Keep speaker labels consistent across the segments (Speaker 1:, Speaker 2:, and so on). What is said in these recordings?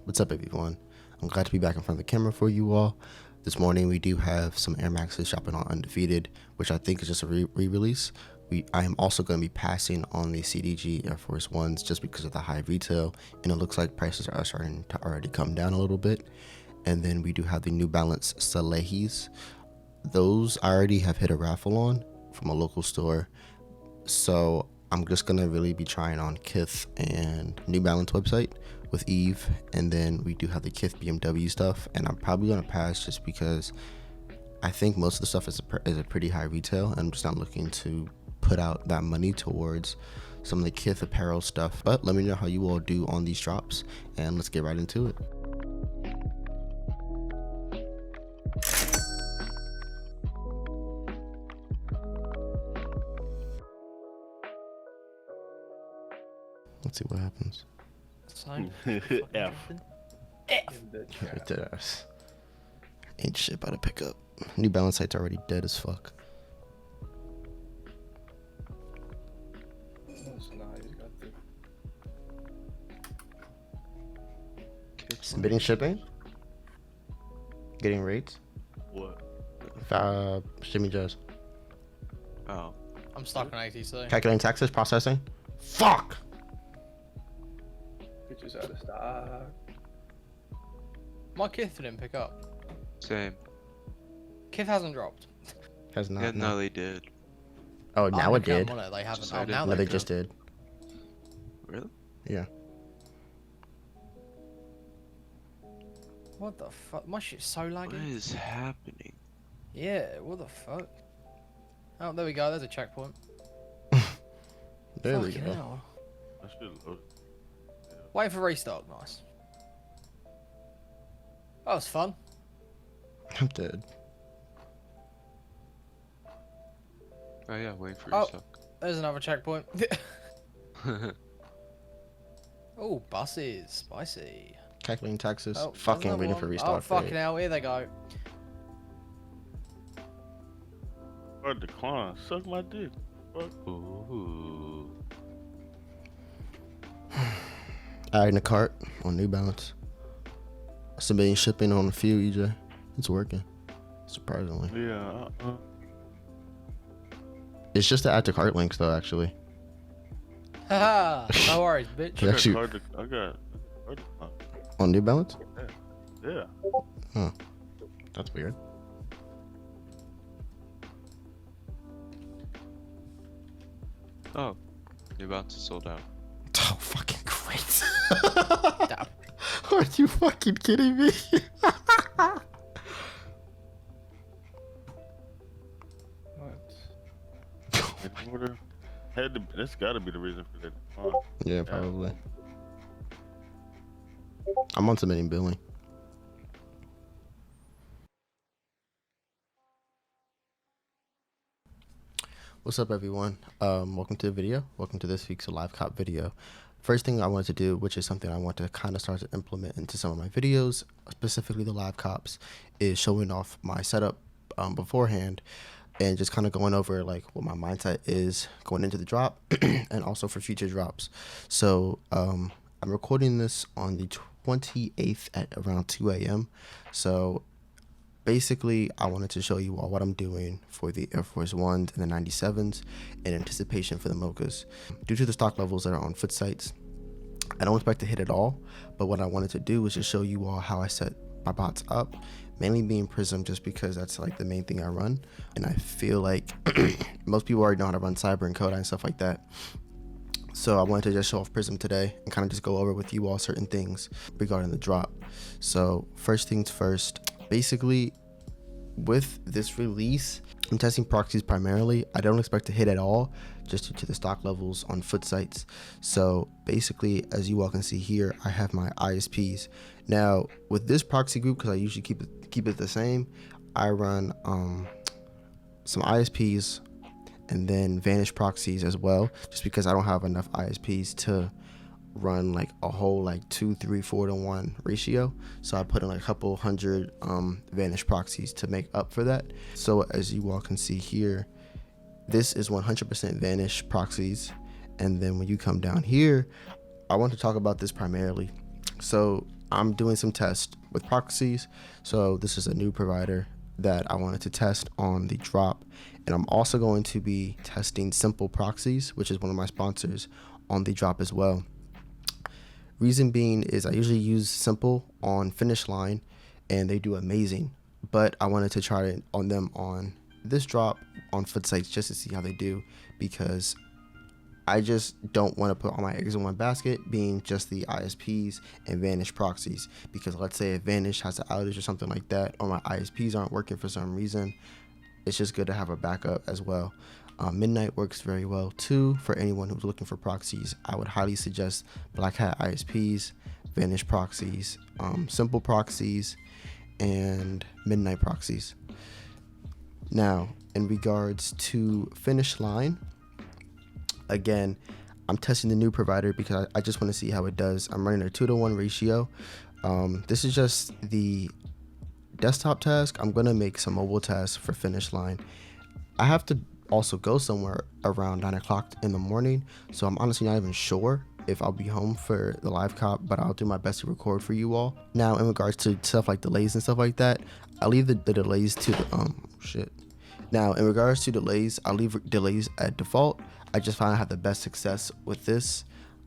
Speaker 1: What's up, everyone? I'm glad to be back in front of the camera for you all. This morning we do have some Air Maxes shopping on Undefeated, which I think is just a re-release. I am also going to be passing on the CDG Air Force Ones just because of the high retail, and it looks like prices are starting to already come down a little bit. And then we do have the New Balance Salehis. Those I already have hit a raffle on from a local store, so I'm just gonna really be trying on Kith and New Balance website with Eve, and then we do have the Kith BMW stuff, and I'm probably gonna pass just because I think most of the stuff is a pretty high retail, and I'm just not looking to put out that money towards some of the Kith apparel stuff. But let me know how you all do on these drops, and let's get right into it. Let's see what happens.
Speaker 2: F.
Speaker 1: Dead ass. Ain't shit about to pick up. New Balance site's already dead as fuck. Submitting shipping? Getting rates?
Speaker 2: What?
Speaker 1: Shimmy Jazz.
Speaker 2: Oh.
Speaker 3: I'm stuck on ATC.
Speaker 1: Calculating taxes, processing. Fuck!
Speaker 4: Bitches out of stock.
Speaker 3: My Kith didn't pick up.
Speaker 5: Same.
Speaker 3: Kith hasn't dropped.
Speaker 1: Has not.
Speaker 5: Yeah,
Speaker 1: no.
Speaker 5: no, they did.
Speaker 1: Oh, now it did.
Speaker 3: They haven't.
Speaker 5: So
Speaker 3: Oh,
Speaker 5: did-
Speaker 3: now
Speaker 1: No, they
Speaker 3: did.
Speaker 1: just did.
Speaker 5: Really?
Speaker 1: Yeah.
Speaker 3: What the fuck? My shit's so
Speaker 5: What
Speaker 3: laggy.
Speaker 5: is happening?
Speaker 3: Yeah, what the fuck? Oh, there we go. There's a checkpoint.
Speaker 1: There we
Speaker 3: Fucking
Speaker 1: go.
Speaker 3: hell.
Speaker 2: I should load.
Speaker 3: Wait for restock. Nice. That was fun.
Speaker 1: I'm dead.
Speaker 5: Oh yeah, wait for
Speaker 3: Oh.
Speaker 5: your suck.
Speaker 3: There's another checkpoint. Oh, buses. Spicy.
Speaker 1: Calculating taxes.
Speaker 3: Oh, there's
Speaker 1: Fucking
Speaker 3: another
Speaker 1: waiting
Speaker 3: one.
Speaker 1: for restart.
Speaker 3: Oh, fucking hell. Here they go.
Speaker 2: Or decline. Suck my dick. Fuck.
Speaker 5: Ooh.
Speaker 1: Alright, in the cart on New Balance. Submitting shipping on a few, EJ. It's working. Surprisingly.
Speaker 2: Yeah.
Speaker 1: It's just the add to cart links though, actually.
Speaker 3: Haha. No worries, bitch.
Speaker 1: Yeah. Actually-
Speaker 2: I got.
Speaker 1: On New Balance?
Speaker 2: Yeah.
Speaker 1: Huh. That's weird.
Speaker 5: Oh, New Balance is sold out.
Speaker 1: Oh, fucking great.
Speaker 3: Damn.
Speaker 1: Are you fucking kidding me?
Speaker 2: Order. That's gotta be the reason for that.
Speaker 1: Yeah, probably. I'm on submitting billing. What's up, everyone? Welcome to the video. Welcome to this week's live cop video. First thing I wanted to do, which is something I want to kind of start to implement into some of my videos, specifically the live cops, is showing off my setup beforehand and just kind of going over like what my mindset is going into the drop and also for future drops. So I'm recording this on the 28th at around 2 a.m. So basically, I wanted to show you all what I'm doing for the Air Force Ones and the 97s in anticipation for the Mochas. Due to the stock levels that are on foot sites, I don't expect to hit it all, but what I wanted to do was just show you all how I set my bots up, mainly being Prism just because that's like the main thing I run. And I feel like most people already know how to run Cyber and Coda and stuff like that. So I wanted to just show off Prism today and kind of just go over with you all certain things regarding the drop. So first things first, basically with this release, I'm testing proxies primarily. I don't expect to hit at all just due to the stock levels on foot sites. So basically, as you all can see here, I have my ISPs. Now with this proxy group, because I usually keep it the same, I run some ISPs and then Vanish proxies as well, just because I don't have enough ISPs to run like a whole like 2, 3, 4 to 1 ratio. So I put in like a couple hundred Vanish proxies to make up for that. So as you all can see here, this is 100% Vanish proxies. And then when you come down here, I want to talk about this primarily So I'm doing some tests with proxies. So this is a new provider that I wanted to test on the drop. And I'm also going to be testing Simple Proxies, which is one of my sponsors, on the drop as well. Reason being is I usually use Simple on Finish Line and they do amazing. But I wanted to try it on them on this drop on foot sites just to see how they do, because I just don't want to put all my eggs in one basket, being just the ISPs and Vanish proxies. Because let's say if Vanish has an outage or something like that, or my ISPs aren't working for some reason, it's just good to have a backup as well. Midnight works very well too for anyone who's looking for proxies. I would highly suggest Black Hat ISPs, Vanish proxies, Simple proxies, and Midnight proxies. Now, in regards to Finish Line, again, I'm testing the new provider because I just want to see how it does. I'm running a 2-to-1 ratio. This is just the desktop task. I'm going to make some mobile tasks for Finish Line. I have to also go somewhere around 9 o'clock in the morning, so I'm honestly not even sure if I'll be home for the live cop, but I'll do my best to record for you all. Now, in regards to stuff like delays and stuff like that, I leave the delays to the Now, in regards to delays, I'll leave delays at default. I just find I have the best success with this.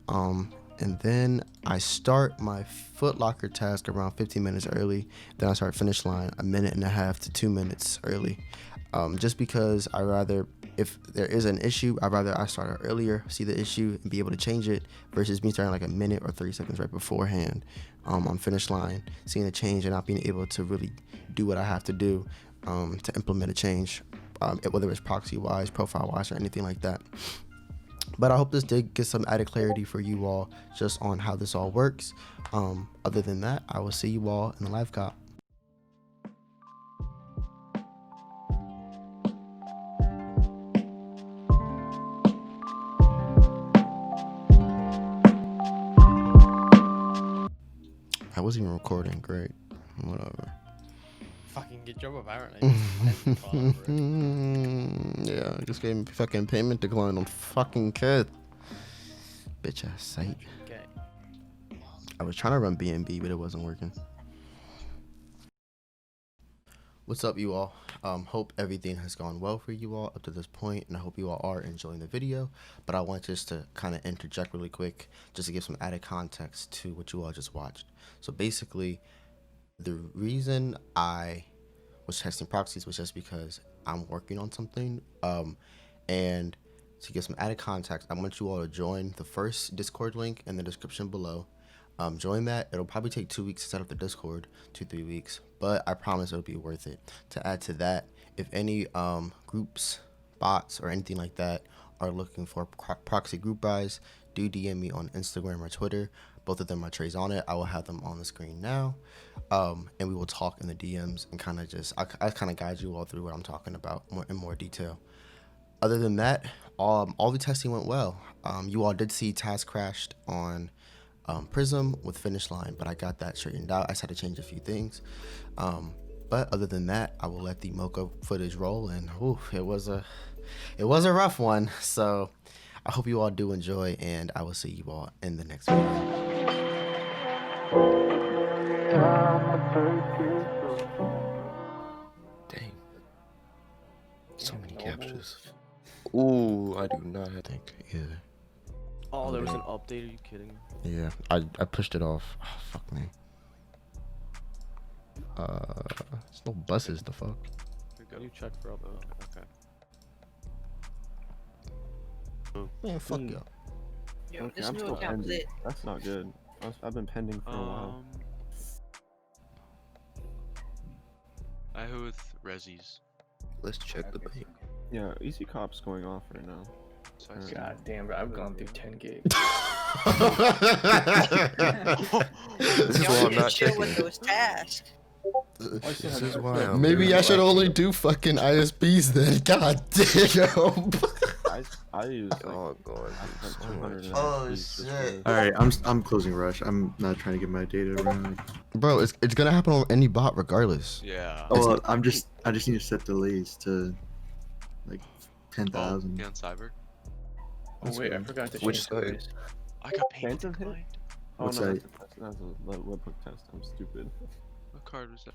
Speaker 1: And then I start my Foot Locker task around 15 minutes early. Then I start Finish Line a minute and a half to 2 minutes early. Just because I rather, if there is an issue, I'd rather I start earlier, see the issue, and be able to change it, versus me starting like a minute or 30 seconds right beforehand on Finish Line, seeing the change and not being able to really do what I have to do to implement a change, whether it's proxy-wise, profile-wise, or anything like that. But I hope this did get some added clarity for you all just on how this all works. Other than that, I will see you all in the live cop. I wasn't even recording. Great. Whatever.
Speaker 3: Fucking good job, apparently.
Speaker 1: Yeah, I just gave him fucking payment decline on fucking kid. Bitch ass site.
Speaker 3: Okay.
Speaker 1: I was trying to run BNB, but it wasn't working. What's up, you all? Hope everything has gone well for you all up to this point, and I hope you all are enjoying the video. But I want just to kind of interject really quick, just to give some added context to what you all just watched. So basically, the reason I was testing proxies was just because I'm working on something. And to give some added context, I want you all to join the first Discord link in the description below. Join that. It'll probably take 2 weeks to set up the Discord, 2-3 weeks, but I promise it'll be worth it. To add to that, if any groups, bots, or anything like that are looking for proxy group buys, do DM me on Instagram or Twitter. Both of them are trays on it. I will have them on the screen now, and we will talk in the DMs and kind of just I kind of guide you all through what I'm talking about in more detail. Other than that, all the testing went well. You all did see task crashed on Prism with Finish Line, but I got that straightened out. I just had to change a few things. But other than that, I will let the Mocha footage roll, and it was a rough one. So I hope you all do enjoy, and I will see you all in the next video.
Speaker 4: Dang. So many captures. Ooh, I do not have to
Speaker 1: Think either.
Speaker 6: Oh, there was an update. Are you kidding?
Speaker 1: Yeah, I pushed it off. Oh, fuck me. There's no buses. The fuck.
Speaker 6: Can you check for update?
Speaker 2: Okay.
Speaker 1: Man, fuck you.
Speaker 7: Yo,
Speaker 2: Okay,
Speaker 7: this
Speaker 2: I'm
Speaker 7: new
Speaker 2: still
Speaker 7: account was
Speaker 2: pending.
Speaker 7: it.
Speaker 2: That's not good. I've been pending for a while.
Speaker 5: I go with Rezzies.
Speaker 4: Let's check the bank.
Speaker 2: Yeah, Easy Cop's going off right now.
Speaker 5: So I see.
Speaker 6: God damn, bro, I've gone through 10 gigs.
Speaker 4: This is
Speaker 7: Yo,
Speaker 4: why I'm
Speaker 7: just
Speaker 4: not
Speaker 7: chill
Speaker 4: checking.
Speaker 7: with those tasks.
Speaker 4: This is why I'm
Speaker 1: Maybe I should only do fucking ISPs then. God damn.
Speaker 2: I use like,
Speaker 4: Oh god.
Speaker 2: I spent
Speaker 4: So
Speaker 2: 200
Speaker 4: much.
Speaker 2: and
Speaker 1: Oh,
Speaker 2: just for-
Speaker 1: shit.
Speaker 8: Alright, I'm closing Rush. I'm not trying to get my data around.
Speaker 1: Bro, it's gonna happen on any bot regardless.
Speaker 5: Yeah.
Speaker 8: Oh, well, I just need to set delays to like 10,000.
Speaker 5: Be on cyber.
Speaker 6: Oh wait, I forgot to
Speaker 4: Which
Speaker 6: change the
Speaker 4: side?
Speaker 6: race.
Speaker 5: I got payment
Speaker 2: Phantom hit?
Speaker 5: declined.
Speaker 2: Oh
Speaker 8: What's
Speaker 2: no,
Speaker 8: that?
Speaker 2: that's
Speaker 9: That's a webhook test. I'm stupid.
Speaker 5: What card was that?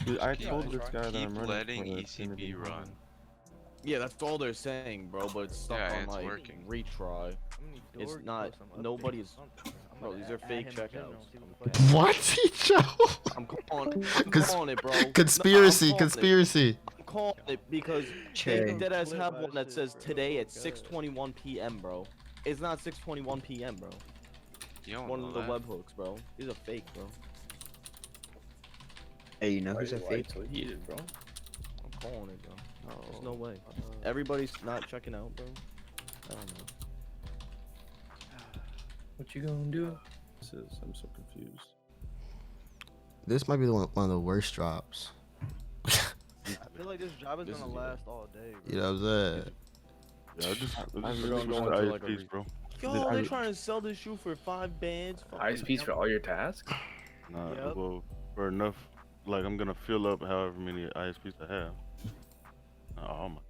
Speaker 9: Dude, I
Speaker 5: Keep-
Speaker 9: told this guy that I'm
Speaker 5: Keep
Speaker 9: running
Speaker 5: letting
Speaker 9: for the
Speaker 5: ECB
Speaker 9: Trinity
Speaker 5: run.
Speaker 9: Hall.
Speaker 6: Yeah, that's all they're saying, bro. But it's stuck
Speaker 5: Yeah,
Speaker 6: on
Speaker 5: it's
Speaker 6: like
Speaker 5: working.
Speaker 6: retry. It's not. Nobody's. Bro, these are fake checkouts.
Speaker 1: What?
Speaker 6: I'm calling it, bro.
Speaker 1: Conspiracy,
Speaker 6: No, I'm calling
Speaker 1: conspiracy.
Speaker 6: I'm calling it because they deadass have one that says today at 6:21 p.m., bro. It's not 6:21 p.m., bro.
Speaker 5: You don't
Speaker 6: One
Speaker 5: know
Speaker 6: of the
Speaker 5: that.
Speaker 6: webhooks, bro. These are fake, bro.
Speaker 10: Hey, you know who's a fake?
Speaker 6: bro. I'm calling it, bro. There's no way. Everybody's not checking out, bro. I don't know.
Speaker 10: What you gonna do?
Speaker 9: I'm so confused.
Speaker 1: This might be one of the worst drops.
Speaker 11: I feel like this job is gonna last all day.
Speaker 1: You know what I'm saying?
Speaker 2: Yeah, I just
Speaker 6: gonna go into like a
Speaker 2: ISPs, bro.
Speaker 6: Yo, they're trying to sell this shoe for 5 bands.
Speaker 10: ISPs for all your tasks?
Speaker 2: Nah,
Speaker 11: Yep.
Speaker 2: well, for enough, like I'm gonna fill up however many ISPs I have. Oh my.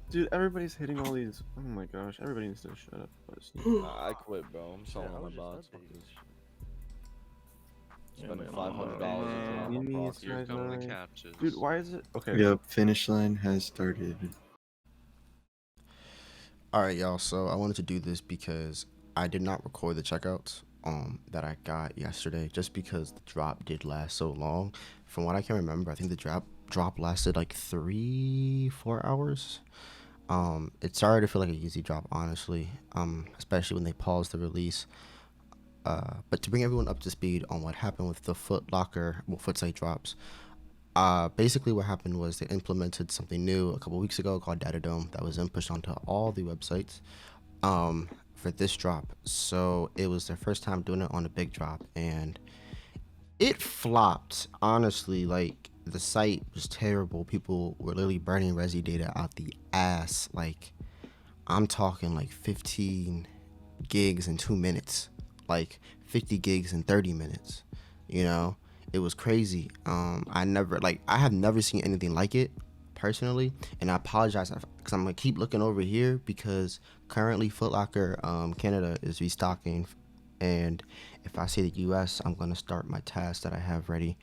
Speaker 9: Dude, everybody's hitting all these. Oh my gosh, everybody needs to shut up.
Speaker 6: Nah, I quit, bro. I'm selling all my bots. Spending $500 on
Speaker 9: Mimi,
Speaker 6: my
Speaker 9: it's
Speaker 5: Here
Speaker 9: right
Speaker 5: come the
Speaker 9: now.
Speaker 5: captures.
Speaker 9: Dude, why is it? Okay.
Speaker 8: Yep, finish line has started.
Speaker 1: All right, y'all. So I wanted to do this because I did not record the checkouts that I got yesterday, just because the drop did last so long. From what I can remember, I think the drop lasted like 3-4 hours. It started to feel like an easy drop, honestly, especially when they paused the release. But to bring everyone up to speed on what happened with the Foot Locker, Foot Site drops, basically what happened was they implemented something new a couple weeks ago called Data Dome that was then pushed onto all the websites for this drop. So it was their first time doing it on a big drop, and it flopped. Honestly, like, the site was terrible. People were literally burning Resi data out the ass. Like, I'm talking like 15 gigs in 2 minutes, like 50 gigs in 30 minutes. You know, it was crazy. I have never seen anything like it personally, and I apologize because I'm gonna keep looking over here because currently Foot Locker Canada is restocking, and if I see the US, I'm gonna start my task that I have ready.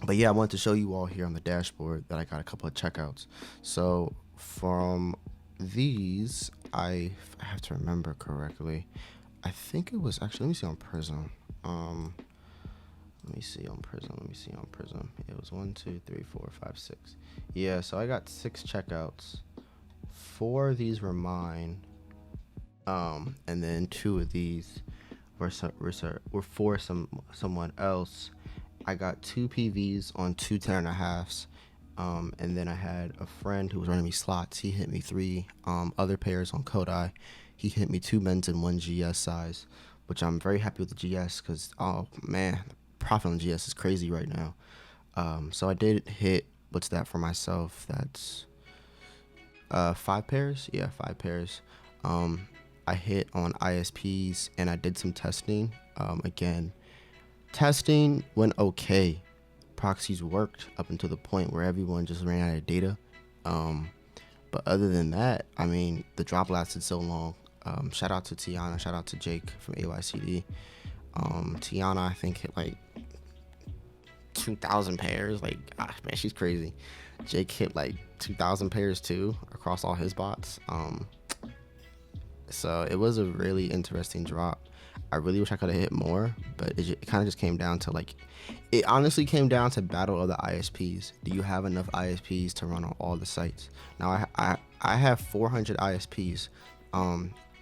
Speaker 1: But yeah, I wanted to show you all here on the dashboard that I got a couple of checkouts. So from these, I have to remember correctly, I think it was actually, let me see on Prism. Let me see on Prism. It was 1, 2, 3, 4, 5, 6. Yeah, so I got 6 checkouts. 4 of these were mine, and then 2 of these were for someone else. I got 2 PVs on 2 10.5s, and then I had a friend who was running me slots. He hit me 3 other pairs on Kodai. He hit me 2 men's and 1 GS size, which I'm very happy with the GS because, oh man, the profit on GS is crazy right now. So I did hit, what's that for myself? That's 5 pairs. Yeah, 5 pairs. I hit on ISPs and I did some testing. Again, testing went okay. Proxies worked up until the point where everyone just ran out of data. But other than that, I mean, the drop lasted so long. Shout out to Tiana, shout out to Jake from AYCD. Tiana, I think, hit like 2,000 pairs. Like, gosh, man, she's crazy. Jake hit like 2,000 pairs too across all his bots. So it was a really interesting drop. I really wish I could have hit more, but it kind of just came down to, like, it honestly came down to battle of the ISPs. Do you have enough ISPs to run on all the sites? Now I have 400 ISPs,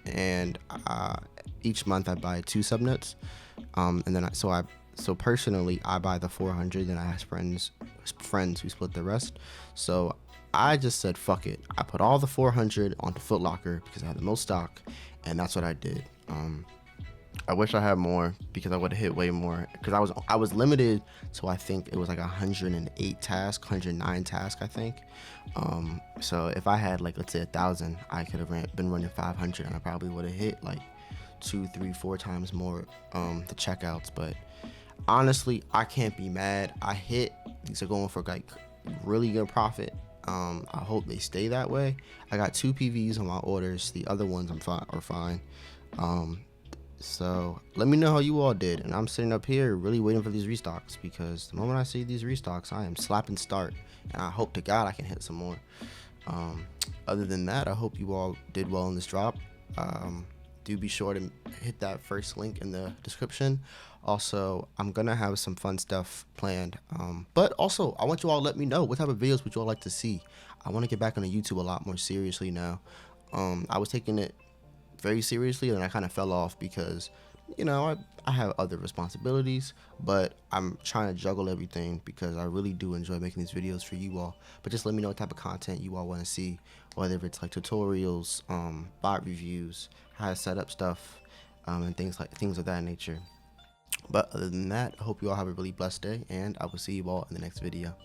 Speaker 1: and each month I buy 2 subnets, and then so personally I buy the 400, and I have friends who split the rest. So I just said fuck it. I put all the 400 onto Foot Locker because I had the most stock, and that's what I did. I wish I had more because I would have hit way more, because I was limited to, I think it was like 108 tasks, 109 tasks, I think. So if I had, like, let's say 1,000, I could have been running 500, and I probably would have hit like 2, 3, 4 times more the checkouts. But honestly, I can't be mad. These are going for like really good profit. I hope they stay that way. I got 2 PVs on my orders. The other ones are fine. So let me know how you all did. And I'm sitting up here really waiting for these restocks, because the moment I see these restocks, I am slapping start, and I hope to God I can hit some more. Other than that, I hope you all did well in this drop. Do be sure to hit that first link in the description. Also, I'm gonna have some fun stuff planned, but also I want you all to let me know what type of videos would you all like to see. I want to get back on YouTube a lot more seriously now. I was taking it very seriously, and I kind of fell off because, you know, I have other responsibilities, but I'm trying to juggle everything because I really do enjoy making these videos for you all. But just let me know what type of content you all want to see, whether it's like tutorials, bot reviews, how to set up stuff, and things of that nature. But other than that, I hope you all have a really blessed day, and I will see you all in the next video.